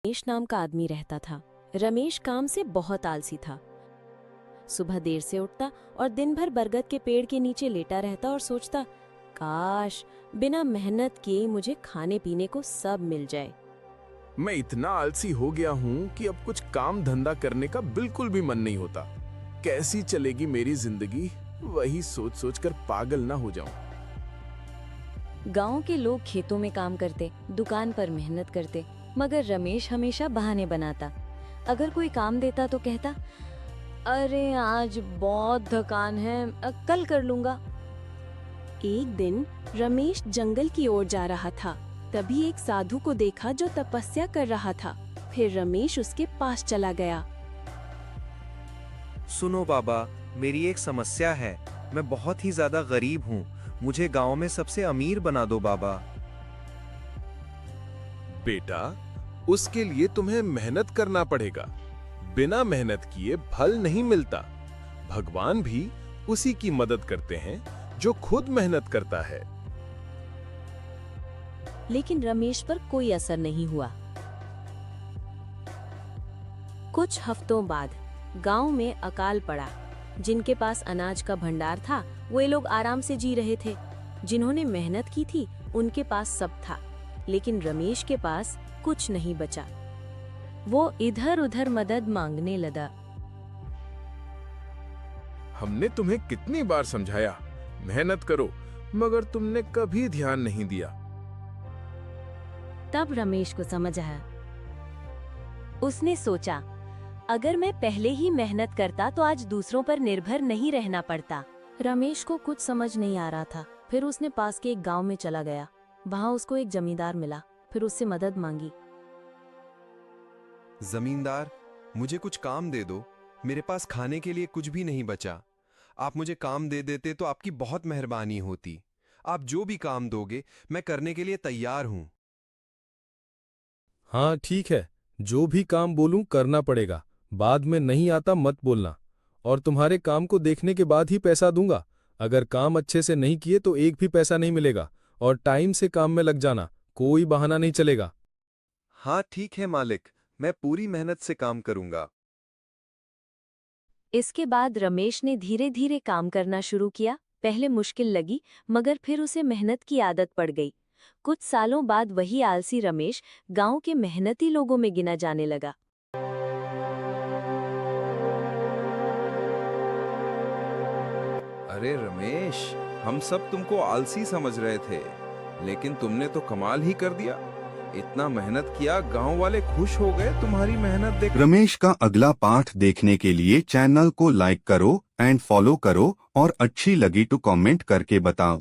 रमेश नाम का आदमी रहता था। रमेश काम से बहुत आलसी था। सुबह देर से उठता और दिन भर बरगद के पेड़ के नीचे लेटा रहता और सोचता, काश बिना मेहनत किए मुझे खाने पीने को सब मिल जाए। मैं इतना आलसी हो गया हूँ कि अब कुछ काम धंधा करने का बिल्कुल भी मन नहीं होता। कैसी चलेगी मेरी जिंदगी, वही सोच सोच कर पागल ना हो जाऊं। गांव के लोग खेतों में काम करते, दुकान पर मेहनत करते, मगर रमेश हमेशा बहाने बनाता। अगर कोई काम देता तो कहता, अरे आज बहुत थकान है, कल कर लूंगा। एक दिन रमेश जंगल की ओर जा रहा था। तभी एक साधु को देखा जो तपस्या कर रहा था। फिर रमेश उसके पास चला गया। सुनो बाबा, मेरी एक समस्या है। मैं बहुत ही ज्यादा गरीब हूँ। मुझे गांव में सबसे अमीर बना दो बाबा। बेटा, उसके लिए तुम्हें मेहनत करना पड़ेगा। बिना मेहनत किए फल नहीं मिलता। भगवान भी उसी की मदद करते हैं जो खुद मेहनत करता है। लेकिन रमेश पर कोई असर नहीं हुआ। कुछ हफ्तों बाद गांव में अकाल पड़ा। जिनके पास अनाज का भंडार था, वे लोग आराम से जी रहे थे। जिन्होंने मेहनत की थी, उनके पास सब था, लेकिन रमेश के पास कुछ नहीं बचा। वो इधर उधर मदद मांगने लगा। हमने तुम्हें कितनी बार समझाया, मेहनत करो, मगर तुमने कभी ध्यान नहीं दिया। तब रमेश को समझ आया। उसने सोचा, अगर मैं पहले ही मेहनत करता तो आज दूसरों पर निर्भर नहीं रहना पड़ता। रमेश को कुछ समझ नहीं आ रहा था। फिर उसने पास के एक गांव में चला गया। वहां उसको एक जमींदार मिला। फिर उससे मदद मांगी। जमींदार, मुझे कुछ काम दे दो। मेरे पास खाने के लिए कुछ भी नहीं बचा। आप मुझे काम दे देते तो आपकी बहुत मेहरबानी होती। आप जो भी काम दोगे मैं करने के लिए तैयार हूं। हाँ ठीक है, जो भी काम बोलूं करना पड़ेगा। बाद में नहीं आता मत बोलना, और तुम्हारे काम को देखने के बाद ही पैसा दूंगा। अगर काम अच्छे से नहीं किए तो एक भी पैसा नहीं मिलेगा, और टाइम से काम में लग जाना, कोई बहाना नहीं चलेगा। हाँ ठीक है मालिक, मैं पूरी मेहनत से काम करूंगा। इसके बाद रमेश ने धीरे धीरे काम करना शुरू किया। पहले मुश्किल लगी, मगर फिर उसे मेहनत की आदत पड़ गई। कुछ सालों बाद वही आलसी रमेश गांव के मेहनती लोगों में गिना जाने लगा। अरे रमेश, हम सब तुमको आलसी समझ रहे थे, लेकिन तुमने तो कमाल ही कर दिया। इतना मेहनत किया, गांव वाले खुश हो गए तुम्हारी मेहनत देख। रमेश का अगला पाठ देखने के लिए चैनल को लाइक करो एंड फॉलो करो, और अच्छी लगी तो कमेंट करके बताओ।